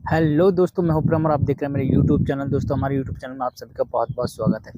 Hello दोस्तों, मैं हूं प्रमर। आप देख रहे हैं मेरे यूट्यूब चैनल। दोस्तों, हमारे यूट्यूब चैनल में आप सभी का बहुत बहुत स्वागत है।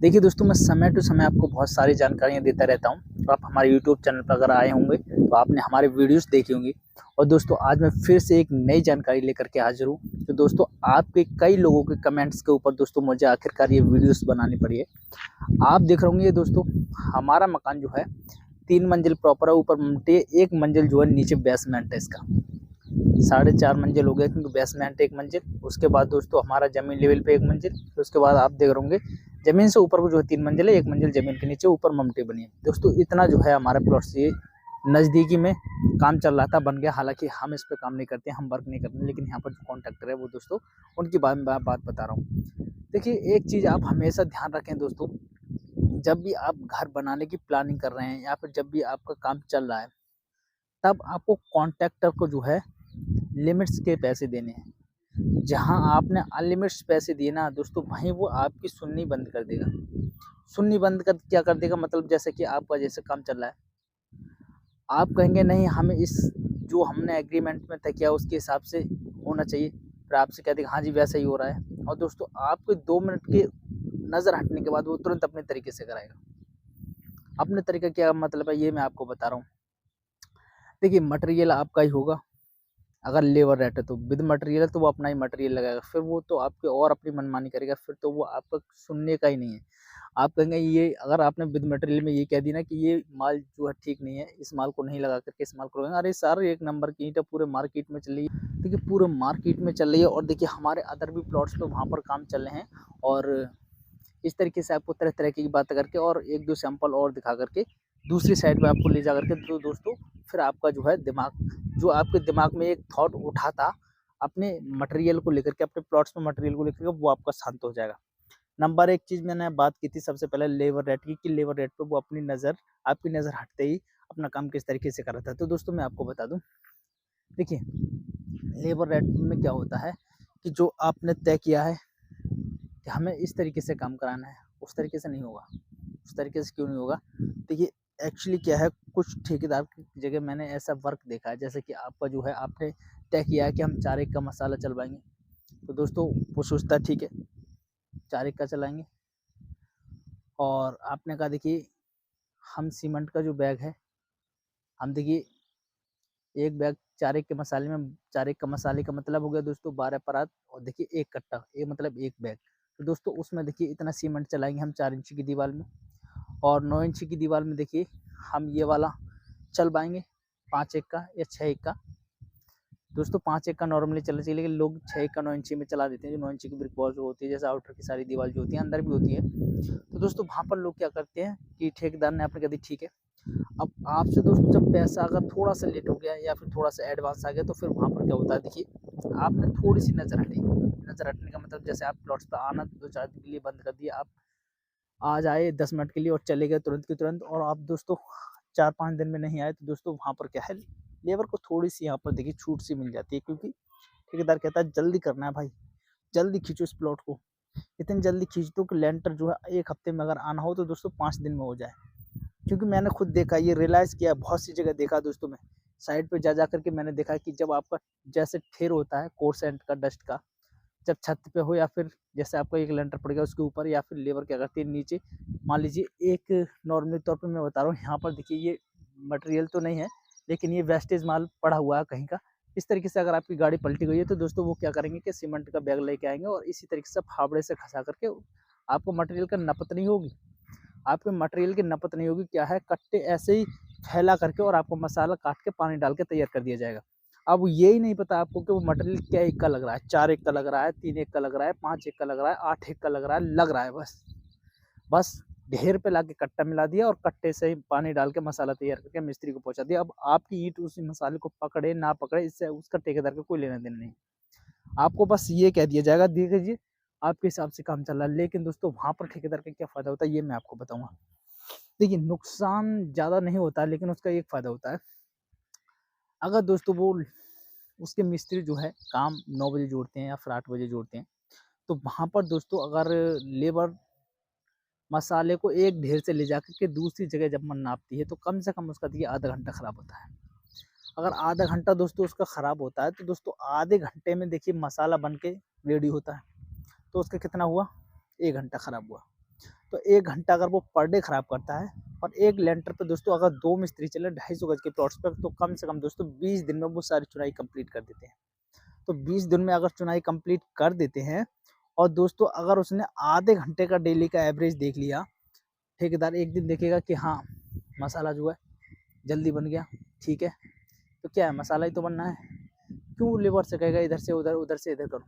देखिए दोस्तों, मैं समय टू समय आपको बहुत सारी जानकारियां देता रहता हूं। तो आप हमारे यूट्यूब चैनल पर अगर आए होंगे तो आपने हमारे वीडियोस देखी होंगी। और दोस्तों, आज मैं फिर से एक नई जानकारी लेकर के हाजिर हूँ। तो दोस्तों, आपके कई लोगों के कमेंट्स के ऊपर दोस्तों मुझे आखिरकार ये वीडियोस बनानी पड़ी है। आप देख रहे होंगे दोस्तों, हमारा मकान जो है 3 मंजिल प्रॉपर है। ऊपर 1 मंजिल जो है नीचे बेसमेंट है इसका। 4.5 मंजिल हो गया, क्योंकि बेसमेंट 1 मंजिल, उसके बाद दोस्तों हमारा जमीन लेवल पे 1 मंजिल, फिर उसके बाद आप देख रहे होंगे जमीन से ऊपर को जो है 3 मंजिल है। 1 मंजिल जमीन के नीचे, ऊपर ममटी बनी है। दोस्तों, इतना जो है हमारे प्लॉट से नज़दीकी में काम चल रहा था, बन गया। हालांकि हम इस पे काम नहीं करते, हम वर्क नहीं करते, लेकिन यहाँ पर जो कॉन्ट्रैक्टर है वो दोस्तों उनकी बात बता रहा हूँ। देखिए, एक चीज़ आप हमेशा ध्यान रखें दोस्तों, जब भी आप घर बनाने की प्लानिंग कर रहे हैं या फिर जब भी आपका काम चल रहा है, तब आपको कॉन्ट्रैक्टर को जो है लिमिट्स के पैसे देने हैं। जहाँ आपने अनलिमिट्स पैसे दिए ना दोस्तों, वहीं वो आपकी सुननी बंद कर देगा। सुननी बंद कर क्या कर देगा, मतलब जैसे कि आपका जैसे काम चल रहा है, आप कहेंगे नहीं, हमें इस जो हमने एग्रीमेंट में तय किया उसके हिसाब से होना चाहिए। फिर आपसे कह देगा हाँ जी वैसा ही हो रहा है। और दोस्तों, आपके 2 मिनट के नज़र हटने के बाद वो तुरंत अपने तरीके से कराएगा। अपने तरीका क्या मतलब है, ये मैं आपको बता रहा हूँ। देखिए, मटेरियल आपका ही होगा। अगर लेबर रेट है तो विद मटेरियल है, तो वो अपना ही मटेरियल लगाएगा। फिर वो तो आपके और अपनी मनमानी करेगा, फिर तो वो आपका सुनने का ही नहीं है। आप कहेंगे, ये अगर आपने विद मटेरियल में ये कह दी ना कि ये माल जो है ठीक नहीं है, इस माल को नहीं लगा करके इस माल को लगाएंगे। अरे सर, एक नंबर की ईंट है, पूरे मार्केट में चल रही है। देखिए, पूरे मार्केट में चल रही है। और देखिए, हमारे अदर भी प्लॉट्स पे वहाँ पर काम चल रहे हैं। और इस तरीके से आपको तरह तरह की बातें करके और एक दो सैंपल और दिखा करके दूसरी साइड पे आपको ले जा करके, तो दोस्तों फिर आपका जो है दिमाग, जो आपके दिमाग में एक थॉट उठा था अपने मटेरियल को लेकर के, अपने प्लॉट्स में मटेरियल को लेकर के, वो आपका शांत हो जाएगा। नंबर एक चीज़ मैंने बात की थी सबसे पहले लेबर रेट की, कि लेबर रेट पे वो अपनी नज़र, आपकी नज़र हटते ही अपना काम किस तरीके से कर रहा था। तो दोस्तों, मैं आपको बता दूं, देखिए, लेबर रेट में क्या होता है कि जो आपने तय किया है कि हमें इस तरीके से काम कराना है, उस तरीके से नहीं होगा। उस तरीके से क्यों नहीं होगा? देखिए, एक्चुअली क्या है, कुछ ठेकेदार की जगह मैंने ऐसा वर्क देखा है, जैसे कि आपका जो है आपने तय किया है कि हम 4 एक का मसाला चलवाएँगे। तो दोस्तों, वो सोचता है ठीक है, 4 एक का चलाएँगे। और आपने कहा देखिए, हम सीमेंट का जो बैग है, हम देखिए एक बैग 4 एक के मसाले में, 4 एक का मसाले का मतलब हो गया दोस्तों 12 परात, और देखिए 1 कट्टा, ये मतलब 1 बैग। तो दोस्तों, उसमें देखिए इतना सीमेंट चलाएँगे हम 4 इंच की दीवार में। और 9 इंच की दीवार में देखिए हम ये वाला चलवाएँगे 5 एक का या 6 एक का। दोस्तों, 5 एक का नॉर्मली चलना चाहिए, लेकिन लोग 6 एक का 9 इंची में चला देते हैं। जो 9 इंची की ब्रिक वॉल जो होती है, जैसे आउटर की सारी दीवार जो होती है, अंदर भी होती है। तो दोस्तों, वहाँ पर लोग क्या करते हैं कि ठेकेदार ने आपने कह दी ठीक है। अब आपसे दोस्तों जब पैसा अगर थोड़ा-सा लेट हो गया या फिर थोड़ा-सा एडवांस आ गया, तो फिर वहाँ पर क्या होता है देखिए, आपने थोड़ी-सी नज़र हटी। नज़र हटने का मतलब, जैसे आप प्लॉट्स पे आना 2-4 दिन के लिए बंद कर दिया। आप आज आए 10 मिनट के लिए और चले गए तुरंत की तुरंत, और आप दोस्तों 4-5 दिन में नहीं आए, तो दोस्तों वहाँ पर क्या है, लेबर को थोड़ी-सी यहाँ पर देखिए छूट सी मिल जाती है, क्योंकि ठेकेदार कहता है जल्दी करना है भाई, जल्दी खींचो इस प्लॉट को। इतनी जल्दी खींच दो कि लेंटर जो है 1 हफ्ते में अगर आना हो तो दोस्तों 5 दिन में हो जाए। क्योंकि मैंने खुद देखा, ये रियलाइज़ किया, बहुत सी जगह देखा दोस्तों मैं। साइट पे जा कर के मैंने देखा कि जब आपका जैसे ठेर होता है कोर्सेंट का, डस्ट का, जब छत पे हो या फिर जैसे आपका एक लेंटर पड़ गया उसके ऊपर, या फिर लेबर क्या करती है नीचे, मान लीजिए एक नॉर्मली तौर पे मैं बता रहा हूँ, यहाँ पर देखिए ये मटेरियल तो नहीं है, लेकिन ये वेस्टेज माल पड़ा हुआ है कहीं का। इस तरीके से अगर आपकी गाड़ी पलटी गई है, तो दोस्तों वो क्या करेंगे कि सीमेंट का बैग लेके आएँगे और इसी तरीके से फावड़े से खसा करके आपको मटेरियल का नपत नहीं होगी। आपके मटेरियल की नपत नहीं होगी, क्या है, कट्टे ऐसे ही फैला करके और आपको मसाला काट के पानी डाल के तैयार कर दिया जाएगा। अब ये ही नहीं पता आपको कि वो मटेरियल क्या एक का लग रहा है, 4 एक का लग रहा है, 3 एक का लग रहा है, 5 एक का लग रहा है, 8 एक का लग रहा है बस। बस ढेर पे लाके कट्टा मिला दिया और कट्टे से ही पानी डाल के मसाला तैयार करके मिस्त्री को पहुँचा दिया। अब आपकी ईंट उसी मसाले को पकड़े ना पकड़े, इससे उसका ठेकेदार का कोई लेना-देना नहीं। आपको बस ये कह दिया जाएगा, दे दीजिए, आपके हिसाब से काम चल रहा है। लेकिन दोस्तों, वहाँ पर ठेकेदार का क्या फ़ायदा होता है, ये मैं आपको बताऊँगा। देखिए, नुकसान ज़्यादा नहीं होता है, लेकिन उसका एक फ़ायदा होता है। अगर दोस्तों वो उसके मिस्त्री जो है काम 9 बजे जोड़ते हैं या फिर 8 बजे जोड़ते हैं, तो वहाँ पर दोस्तों अगर लेबर मसाले को एक ढेर से ले जाकर के दूसरी जगह जब मन नापती है, तो कम से कम उसका देखिए आधा घंटा खराब होता है। अगर आधा घंटा दोस्तों उसका ख़राब होता है, तो दोस्तों आधे घंटे में देखिए मसाला बन के रेडी होता है। तो उसका कितना हुआ, 1 घंटा ख़राब हुआ। तो 1 घंटा अगर वो पर डे ख़राब करता है, और एक लेंटर पे दोस्तों अगर 2 मिस्त्री चले 250 गज के प्लॉट्स पे, तो कम से कम दोस्तों 20 दिन में वो सारी चुनाई कंप्लीट कर देते हैं। तो 20 दिन में अगर चुनाई कंप्लीट कर देते हैं, और दोस्तों अगर उसने आधे घंटे का डेली का एवरेज देख लिया, ठेकेदार एक दिन देखेगा कि हाँ मसाला जो है जल्दी बन गया, ठीक है, तो क्या है मसाला ही तो बनना है, क्यों लेबर से कहेगा इधर से उधर, उधर से इधर करो।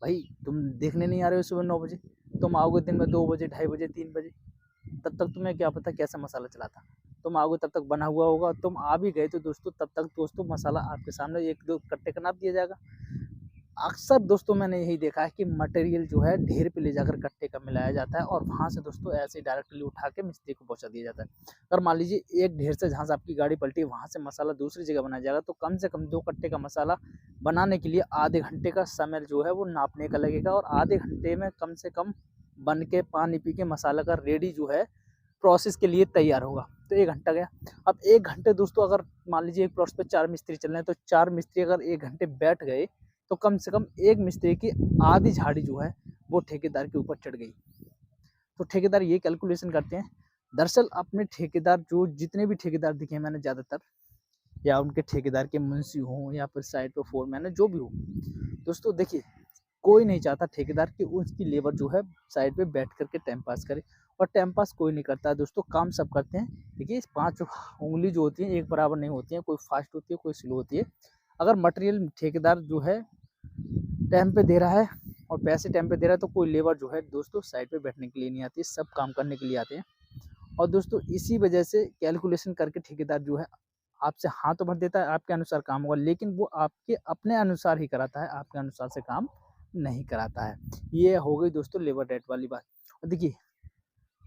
भाई तुम देखने नहीं आ रहे हो सुबह 9 बजे, तुम आओगे दिन में 2 बजे, 2:30 बजे, 3 बजे, तब तक तुम्हें क्या पता कैसा मसाला चला था। तुम आओगे तब तक बना हुआ होगा, तुम आ भी गए तो दोस्तों तब तक दोस्तों मसाला आपके सामने 1-2 कट्टे का नाप दिया जाएगा। अक्सर दोस्तों मैंने यही देखा है कि मटेरियल जो है ढेर पे ले जाकर कट्टे का मिलाया जाता है, और वहाँ से दोस्तों ऐसे डायरेक्टली उठा के मिस्त्री को पहुँचा दिया जाता है। अगर मान लीजिए एक ढेर से जहाँ से आपकी गाड़ी पलटी वहाँ से मसाला दूसरी जगह बनाया जाएगा, तो कम से कम 2 कट्टे का मसाला बनाने के लिए आधे घंटे का समय जो है वो नापने का लगेगा, और आधे घंटे में कम से कम बन के पानी पी के मसाला का रेडी जो है प्रोसेस के लिए तैयार होगा। तो 1 घंटा गया। अब 1 घंटे दोस्तों अगर मान लीजिए एक प्लॉट पे 4 मिस्त्री चल रहे हैं, तो 4 मिस्त्री अगर 1 घंटे बैठ गए, तो कम से कम एक मिस्त्री की आधी झाड़ी जो है वो ठेकेदार के ऊपर चढ़ गई। तो ठेकेदार ये कैलकुलेशन करते हैं। दरअसल अपने ठेकेदार जो जितने भी ठेकेदार दिखे हैं मैंने ज़्यादातर, या उनके ठेकेदार के मुंशी हों या फिर साइड पे फोरमैन है जो भी हो, दोस्तों देखिए कोई नहीं चाहता ठेकेदार कि उसकी लेबर जो है साइड पे बैठ करके टाइम पास करे, और टाइम पास कोई नहीं करता है दोस्तों, काम सब करते हैं। देखिए 5 उंगली जो होती है एक बराबर नहीं होती है, कोई फास्ट होती है कोई स्लो होती है। अगर मटेरियल ठेकेदार जो है टाइम पे दे रहा है और पैसे टाइम पे दे रहा है, तो कोई लेबर जो है दोस्तों साइड पे बैठने के लिए नहीं आती है, सब काम करने के लिए आते हैं। और दोस्तों इसी वजह से कैलकुलेशन करके ठेकेदार जो है आपसे हाँ तो भर देता है, आपके अनुसार काम होगा, लेकिन वो आपके अपने अनुसार ही कराता है, आपके अनुसार से काम नहीं कराता है। ये हो गई दोस्तों लेबर रेट वाली बात। और देखिए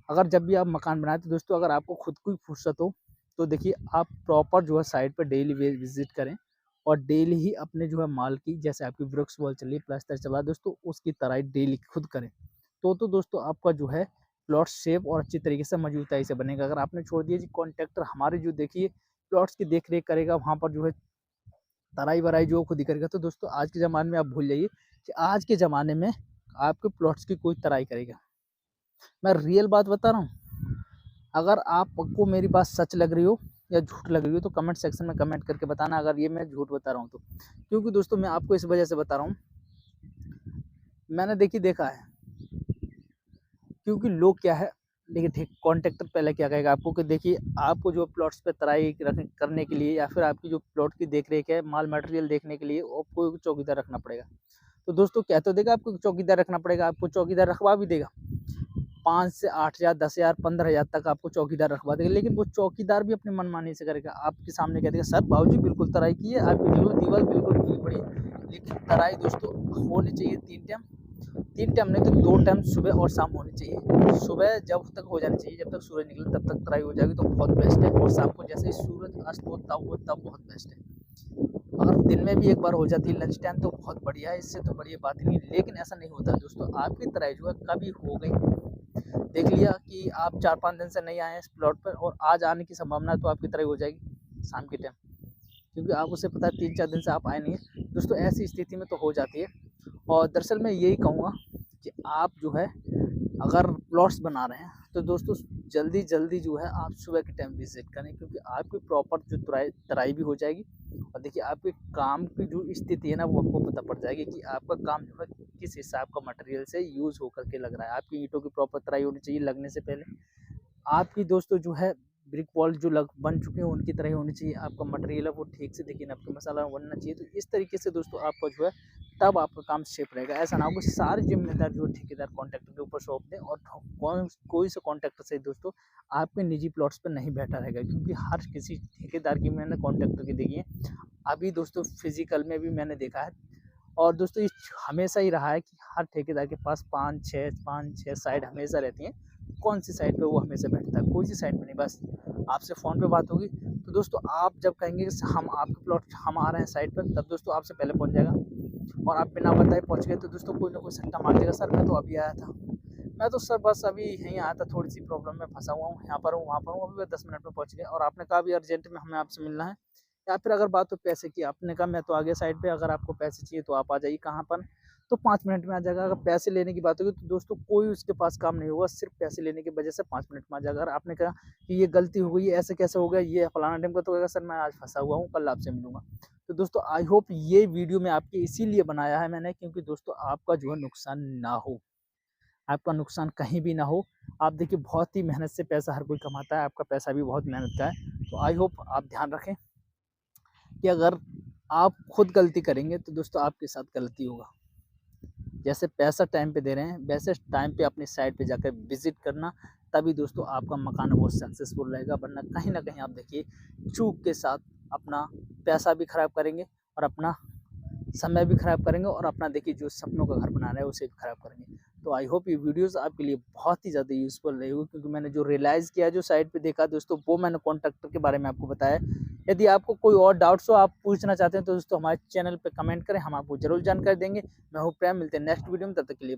अगर जब भी आप मकान बनाए तो दोस्तों अगर आपको खुद को ही फुर्सत हो, तो देखिए आप प्रॉपर जो है साइट पर डेली विजिट करें, और डेली ही अपने जो है माल की, जैसे आपकी ब्रिक्स वॉल चल रही है, प्लास्टर चला है दोस्तों, उसकी तराई डेली खुद करें। तो दोस्तों आपका जो है प्लॉट सेफ और अच्छी तरीके से मजबूताई से बनेगा। अगर आपने छोड़ दिया जी कॉन्ट्रैक्टर हमारे जो देखिए प्लॉट्स की देख रेख करेगा, वहाँ पर जो है तराई बराई जो खुद ही करेगा, तो दोस्तों आज के ज़माने में आप भूल जाइए कि आज के ज़माने में आपके प्लॉट्स की कोई तराई करेगा। मैं रियल बात बता रहा हूँ। अगर आपको मेरी बात सच लग रही हो या झूठ लग रही हो, तो कमेंट सेक्शन में कमेंट करके बताना अगर ये मैं झूठ बता रहा हूँ तो। क्योंकि दोस्तों मैं आपको इस वजह से बता रहा हूँ, मैंने देखा है। क्योंकि लोग क्या है, देखिए ठीक कॉन्ट्रैक्टर पहले क्या कहेगा आपको कि देखिए आपको जो प्लॉट्स पे तराई करने के लिए, या फिर आपकी जो प्लॉट की देख रेख है, माल मटेरियल देखने के लिए आपको चौकीदार रखना पड़ेगा। तो दोस्तों क्या तो देगा आपको चौकीदार रखना पड़ेगा, आपको चौकीदार रखवा भी देगा। 5 से 8,000, 10,000, 15,000 तक आपको चौकीदार रखवा देगा, लेकिन वो चौकीदार भी अपनी मनमानी से करेगा। आपके सामने कह देगा सर बाबूजी बिल्कुल तराई की है, आपकी दीवार बिल्कुल नहीं पड़ी, लेकिन तराई दोस्तों होनी चाहिए 3 टाइम, 3 टाइम नहीं तो 2 टाइम सुबह और शाम होनी चाहिए। सुबह जब तक हो जानी चाहिए, जब तक सूरज निकले तब तक तराई हो जाएगी तो बहुत बेस्ट है, और शाम को जैसे ही सूरज अस्त हो तब बहुत बेस्ट है। अगर दिन में भी एक बार हो जाती है लंच टाइम तो बहुत बढ़िया है, इससे तो बढ़िया बात ही नहीं। लेकिन ऐसा नहीं होता दोस्तों, आपकी तराई जो है कभी हो गई, देख लिया कि आप 4-5 दिन से नहीं आए इस प्लॉट पर, और आज आने की संभावना है, तो आपकी तराई हो जाएगी शाम के टाइम, क्योंकि आप उसे पता है 3-4 दिन से आप आए नहीं है दोस्तों। ऐसी स्थिति में तो हो जाती है। और दरअसल मैं यही कहूँगा कि आप जो है अगर प्लॉट्स बना रहे हैं, तो दोस्तों जल्दी जो है आप सुबह के टाइम विजिट करें, क्योंकि आपकी प्रॉपर जो तराई भी हो जाएगी, और देखिए आपके काम की जो स्थिति है ना वो आपको पता पड़ जाएगी कि आपका काम जो है किस हिसाब का मटेरियल से यूज़ होकर के लग रहा है। आपकी ईंटों की प्रॉपर तराई होनी चाहिए लगने से पहले, आपकी दोस्तों जो है ब्रिक वॉल जो बन चुके हैं उनकी तरह होनी चाहिए, आपका मटेरियल है वो ठीक से देखिए आपका मसाला बनना चाहिए। तो इस तरीके से दोस्तों आपका जो है तब आपका काम सेफ रहेगा। ऐसा ना हो कि सारे जिम्मेदार जो ठेकेदार कॉन्ट्रैक्टर के ऊपर सौंप दें, और कोई से कॉन्ट्रैक्टर से दोस्तों आपके निजी प्लॉट्स पर नहीं बैठा रहेगा, क्योंकि हर किसी ठेकेदार की मैंने कॉन्ट्रैक्टर की देखी है अभी दोस्तों, फिजिकल में भी मैंने देखा है। और दोस्तों ये हमेशा ही रहा है कि हर ठेकेदार के पास 5-6 साइड हमेशा रहती हैं। कौन सी साइड पे वो हमेशा बैठता है, कोई सी साइड पे नहीं, बस आपसे फ़ोन पे बात होगी तो दोस्तों आप जब कहेंगे कि हम आपके प्लॉट हम आ रहे हैं साइड पर, तब दोस्तों आपसे पहले पहुंच जाएगा। और आप बिना बताए पहुंच गए तो दोस्तों कोई ना कोई सट्टा मार देगा, सर मैं तो अभी आया था, मैं तो सर बस अभी यहीं आया था, थोड़ी सी प्रॉब्लम में फंसा हुआ हूँ, यहाँ पर हूँ वहाँ पर हूँ, अभी 10 मिनट में पहुँच गया, और आपने कहा भी अर्जेंट में हमें आपसे मिलना है, या फिर अगर बात हो पैसे की, आपने कहा मैं तो आ गया साइट पे, अगर आपको पैसे चाहिए तो आप आ जाइए कहाँ पर, तो 5 मिनट में आ जाएगा। अगर पैसे लेने की बात होगी तो दोस्तों कोई उसके पास काम नहीं होगा, सिर्फ़ पैसे लेने की वजह से 5 मिनट में आ जाएगा। अगर आपने कहा कि ये गलती हो गई, ऐसे कैसे हो गया, ये फलाना टाइम का, तो कहेगा सर मैं आज फँसा हुआ हूँ, कल आपसे मिलूँगा। तो दोस्तों आई होप ये वीडियो मैं आपके इसीलिए बनाया है मैंने, क्योंकि दोस्तों आपका जो है नुकसान ना हो, आपका नुकसान कहीं भी ना हो। आप देखिए बहुत ही मेहनत से पैसा हर कोई कमाता है, आपका पैसा भी बहुत मेहनत का है। तो आई होप आप ध्यान रखें कि अगर आप खुद गलती करेंगे तो दोस्तों आपके साथ गलती होगा। जैसे पैसा टाइम पे दे रहे हैं, वैसे टाइम पे अपनी साइट पे जाकर विज़िट करना, तभी दोस्तों आपका मकान वो सक्सेसफुल रहेगा, वरना कहीं न कहीं आप देखिए चूक के साथ अपना पैसा भी खराब करेंगे और अपना समय भी खराब करेंगे और अपना देखिए जो सपनों का घर बना रहे हैं उसे भी खराब करेंगे। तो आई होप ये वीडियोज़ आपके लिए बहुत ही ज़्यादा यूज़फुल रही होगी, क्योंकि मैंने जो रियलाइज़ किया, जो साइट पे देखा दोस्तों, वो मैंने कॉन्ट्रैक्टर के बारे में आपको बताया। यदि आपको कोई और डाउट्स हो, आप पूछना चाहते हैं, तो दोस्तों हमारे चैनल पे कमेंट करें, हम आपको ज़रूर जानकारी देंगे। मैं हूँ प्रेम, मिलते हैं नेक्स्ट वीडियो में, तब तक के लिए।